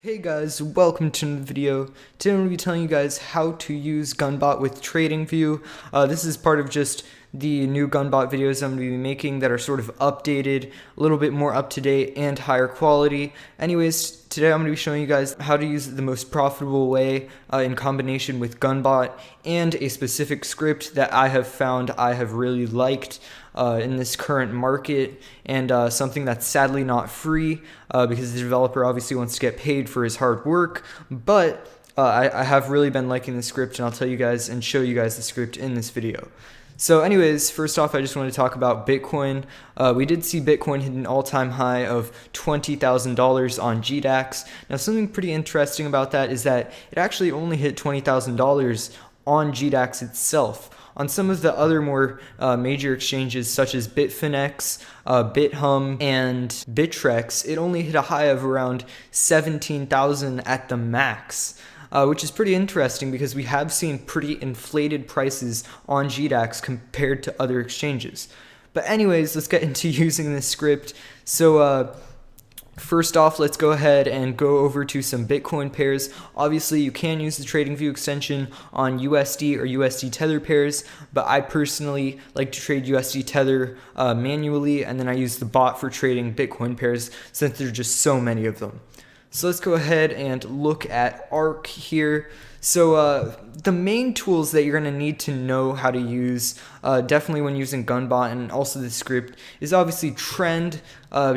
Hey guys, welcome to the video. Today I'm going to be telling you guys how to use Gunbot with TradingView. This is part of just the new Gunbot videos I'm going to be making that are sort of updated, a little bit more up to date and higher quality. Anyways, today I'm going to be showing you guys how to use it the most profitable way in combination with Gunbot and a specific script that I have found I have really liked in this current market, and something that's sadly not free because the developer obviously wants to get paid for his hard work, but I have really been liking the script, and I'll tell you guys and show you guys the script in this video. So anyways, first off, I just want to talk about Bitcoin. We did see Bitcoin hit an all-time high of $20,000 on GDAX. Now, something pretty interesting about that is that it actually only hit $20,000 on GDAX itself. On some of the other more major exchanges such as Bitfinex, BitHum, and Bittrex, it only hit a high of around 17,000 at the max. Which is pretty interesting because we have seen pretty inflated prices on GDAX compared to other exchanges. But anyways, let's get into using this script. So first off, let's go ahead and go over to some Bitcoin pairs. Obviously, you can use the TradingView extension on USD or USD Tether pairs, but I personally like to trade USD Tether manually, and then I use the bot for trading Bitcoin pairs since there are just so many of them. So let's go ahead and look at ARC here. So the main tools that you're going to need to know how to use, definitely when using Gunbot and also the script, is obviously trend,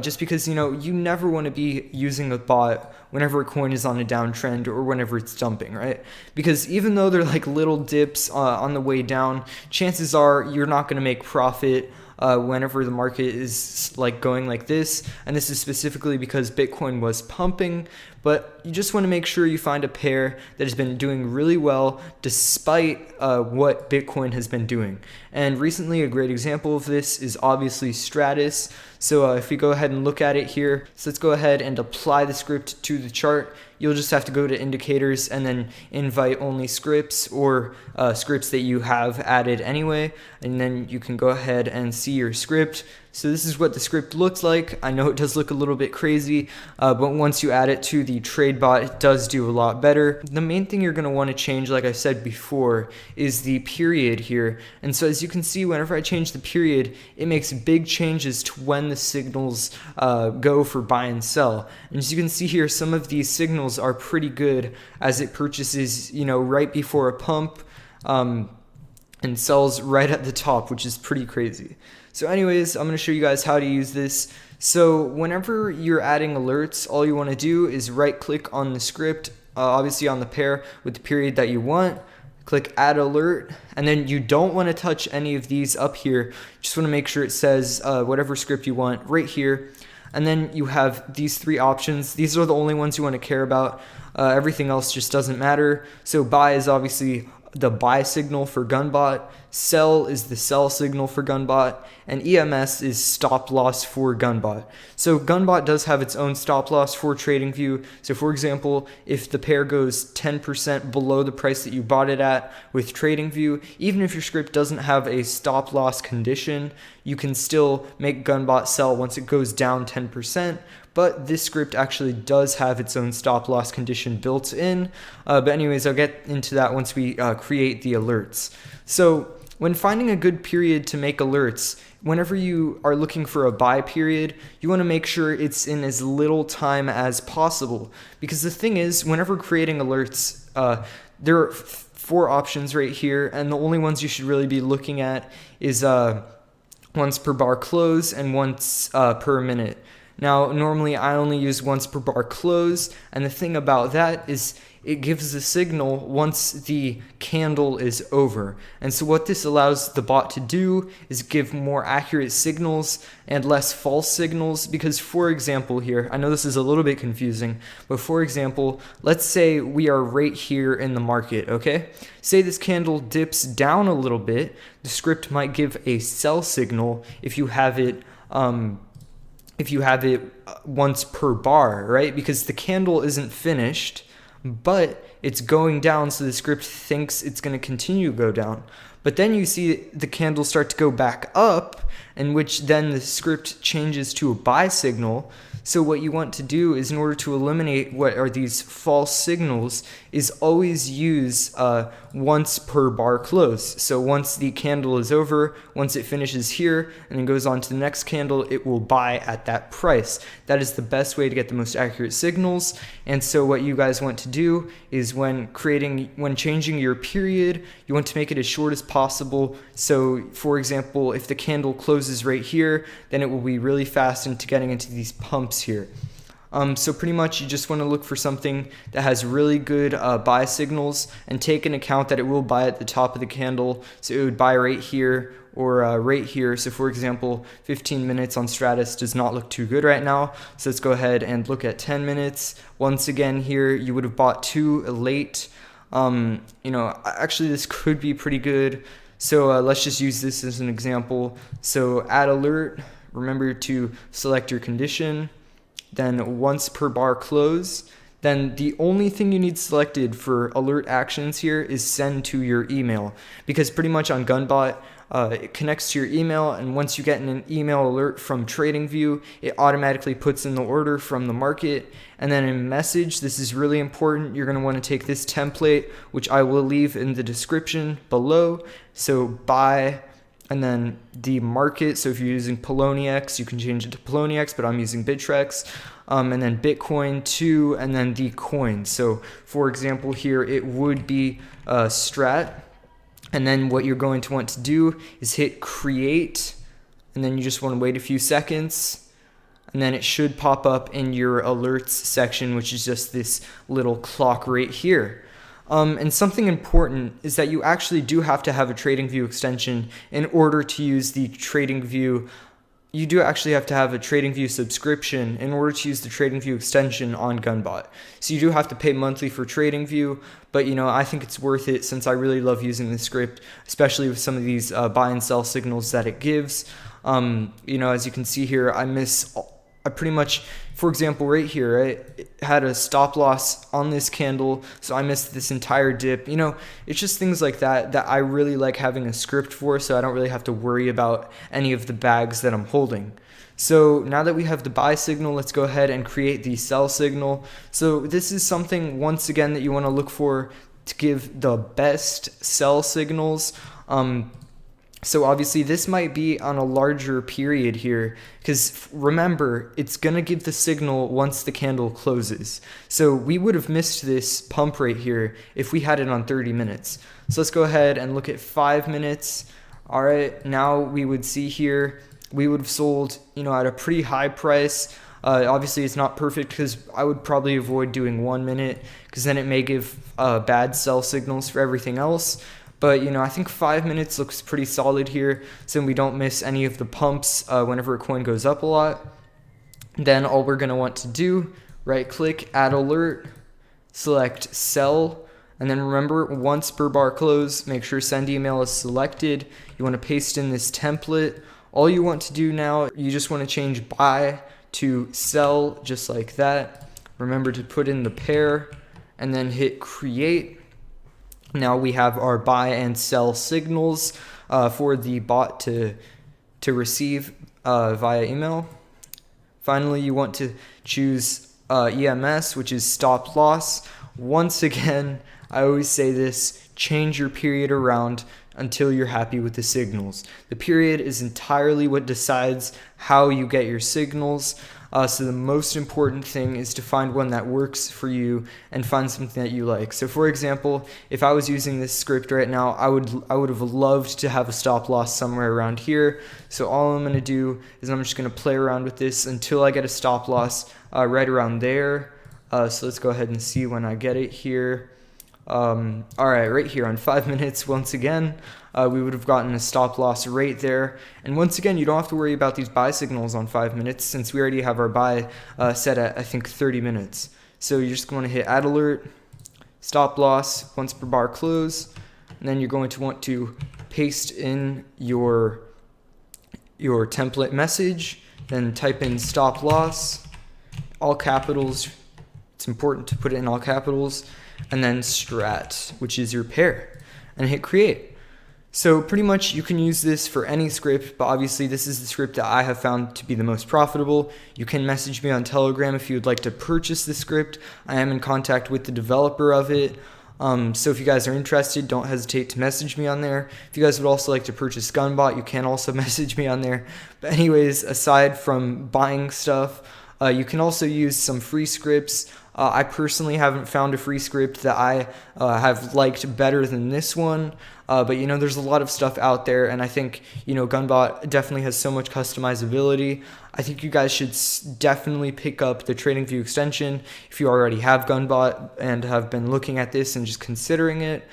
just because you never want to be using a bot whenever a coin is on a downtrend or whenever it's dumping, right? Because even though they're like little dips on the way down, chances are you're not going to make profit whenever the market is like going like this, and this is specifically because Bitcoin was pumping. But you just want to make sure you find a pair that has been doing really well despite what Bitcoin has been doing. And recently a great example of this is obviously Stratus. So if we go ahead and look at it here, so let's go ahead and apply the script to the chart. You'll just have to go to indicators and then invite only scripts or scripts that you have added anyway, and then you can go ahead and see your script. So this is what the script looks like. I know it does look a little bit crazy, but once you add it to the trade bot, it does do a lot better. The main thing you're going to want to change, like I said before, is the period here. And so as you can see, whenever I change the period, it makes big changes to when the signals go for buy and sell. And as you can see here, some of these signals are pretty good as it purchases, right before a pump, and sells right at the top, which is pretty crazy. So anyways, I'm going to show you guys how to use this. So whenever you're adding alerts, all you want to do is right click on the script, obviously on the pair with the period that you want, click add alert, and then you don't want to touch any of these up here. Just want to make sure it says whatever script you want right here. And then you have these three options. These are the only ones you want to care about. Everything else just doesn't matter. So buy is obviously the buy signal for Gunbot, sell is the sell signal for Gunbot, and EMS is stop loss for Gunbot. So Gunbot does have its own stop loss for TradingView. So for example, if the pair goes 10% below the price that you bought it at with TradingView, even if your script doesn't have a stop loss condition, you can still make Gunbot sell once it goes down 10%. But this script actually does have its own stop loss condition built in. But anyways, I'll get into that once we create the alerts. So when finding a good period to make alerts, whenever you are looking for a buy period, you want to make sure it's in as little time as possible. Because the thing is, whenever creating alerts, there are four options right here, and the only ones you should really be looking at is once per bar close and once per minute. Now, normally I only use once per bar close, and the thing about that is it gives a signal once the candle is over. And so what this allows the bot to do is give more accurate signals and less false signals, because for example here, I know this is a little bit confusing, but for example, let's say we are right here in the market, okay? Say this candle dips down a little bit, the script might give a sell signal if you have it once per bar, right? Because the candle isn't finished, but it's going down, so the script thinks it's going to continue to go down. But then you see the candle start to go back up, in which then the script changes to a buy signal. So what you want to do is, in order to eliminate what are these false signals, is always use once per bar close. So once the candle is over, once it finishes here and then goes on to the next candle, it will buy at that price. That is the best way to get the most accurate signals. And so what you guys want to do is, when changing your period, you want to make it as short as possible. So for example, if the candle closes right here, then it will be really fast into getting into these pumps here. So pretty much you just want to look for something that has really good buy signals, and take into account that it will buy at the top of the candle. So it would buy right here or right here. So for example, 15 minutes on Stratus does not look too good right now. So let's go ahead and look at 10 minutes. Once again here, you would have bought too late. Actually this could be pretty good. So let's just use this as an example. So add alert, remember to select your condition. Then once per bar close. Then the only thing you need selected for alert actions here is send to your email, because pretty much on Gunbot, it connects to your email, and once you get an email alert from TradingView, it automatically puts in the order from the market. And then in message, this is really important. You're going to want to take this template, which I will leave in the description below. So buy, and then the market. So if you're using Poloniex, you can change it to Poloniex, but I'm using Bittrex. And then Bitcoin too, and then the coin. So for example here, it would be Strat. And then what you're going to want to do is hit create, and then you just want to wait a few seconds. And then it should pop up in your alerts section, which is just this little clock right here. And something important is that you actually do have to have a TradingView extension in order to use the TradingView. You do actually have to have a TradingView subscription in order to use the TradingView extension on Gunbot. So you do have to pay monthly for TradingView, but I think it's worth it, since I really love using the script, especially with some of these buy and sell signals that it gives. As you can see here, I pretty much, for example, right here, it had a stop loss on this candle, so I missed this entire dip. It's just things like that I really like having a script for, so I don't really have to worry about any of the bags that I'm holding. So now that we have the buy signal, let's go ahead and create the sell signal. So this is something, once again, that you want to look for to give the best sell signals. So obviously this might be on a larger period here, because remember, it's going to give the signal once the candle closes. So we would have missed this pump right here if we had it on 30 minutes. So let's go ahead and look at 5 minutes. All right, now we would see here, we would have sold, at a pretty high price. Obviously it's not perfect, because I would probably avoid doing 1 minute, because then it may give bad sell signals for everything else. But, I think 5 minutes looks pretty solid here, so we don't miss any of the pumps whenever a coin goes up a lot. Then all we're going to want to do, right click, add alert, select sell, and then remember, once per bar close, make sure send email is selected. You want to paste in this template. All you want to do now, you just want to change buy to sell, just like that. Remember to put in the pair, and then hit create. Now we have our buy and sell signals for the bot to receive via email. Finally, you want to choose EMS, which is stop loss. Once again, I always say this, change your period around until you're happy with the signals. The period is entirely what decides how you get your signals. So the most important thing is to find one that works for you and find something that you like. So for example, if I was using this script right now, I would have loved to have a stop loss somewhere around here. So all I'm going to do is I'm just going to play around with this until I get a stop loss right around there. So let's go ahead and see when I get it here. All right, right here on 5 minutes, once again, we would have gotten a stop loss right there. And once again, you don't have to worry about these buy signals on 5 minutes, since we already have our buy set at, I think, 30 minutes. So you're just going to hit add alert, stop loss, once per bar close, and then you're going to want to paste in your template message, then type in stop loss, all capitals. It's important to put it in all capitals, and then strat, which is your pair, and hit create. So pretty much you can use this for any script, but obviously this is the script that I have found to be the most profitable. You can message me on Telegram if you would like to purchase the script. I am in contact with the developer of it. So if you guys are interested, don't hesitate to message me on there. If you guys would also like to purchase Gunbot, you can also message me on there. But anyways, aside from buying stuff, you can also use some free scripts. I personally haven't found a free script that I have liked better than this one. But there's a lot of stuff out there, and I think, Gunbot definitely has so much customizability. I think you guys should definitely pick up the TradingView extension if you already have Gunbot and have been looking at this and just considering it.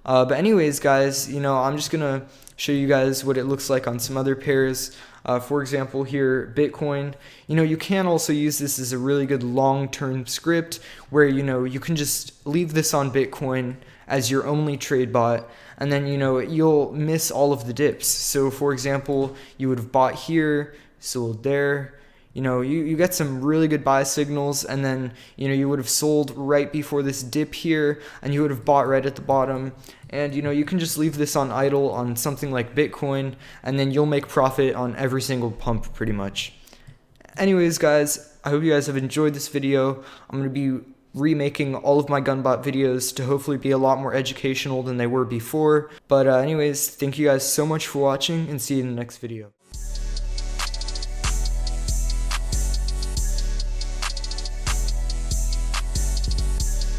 But anyways, guys, I'm just going to show you guys what it looks like on some other pairs. For example, here, Bitcoin. You can also use this as a really good long-term script where, you can just leave this on Bitcoin as your only trade bot, and then, you'll miss all of the dips. So, for example, you would have bought here, sold there. You get some really good buy signals, and then, you would have sold right before this dip here, and you would have bought right at the bottom. And, you can just leave this on idle on something like Bitcoin, and then you'll make profit on every single pump pretty much. Anyways, guys, I hope you guys have enjoyed this video. I'm going to be remaking all of my Gunbot videos to hopefully be a lot more educational than they were before. But anyways, thank you guys so much for watching, and see you in the next video.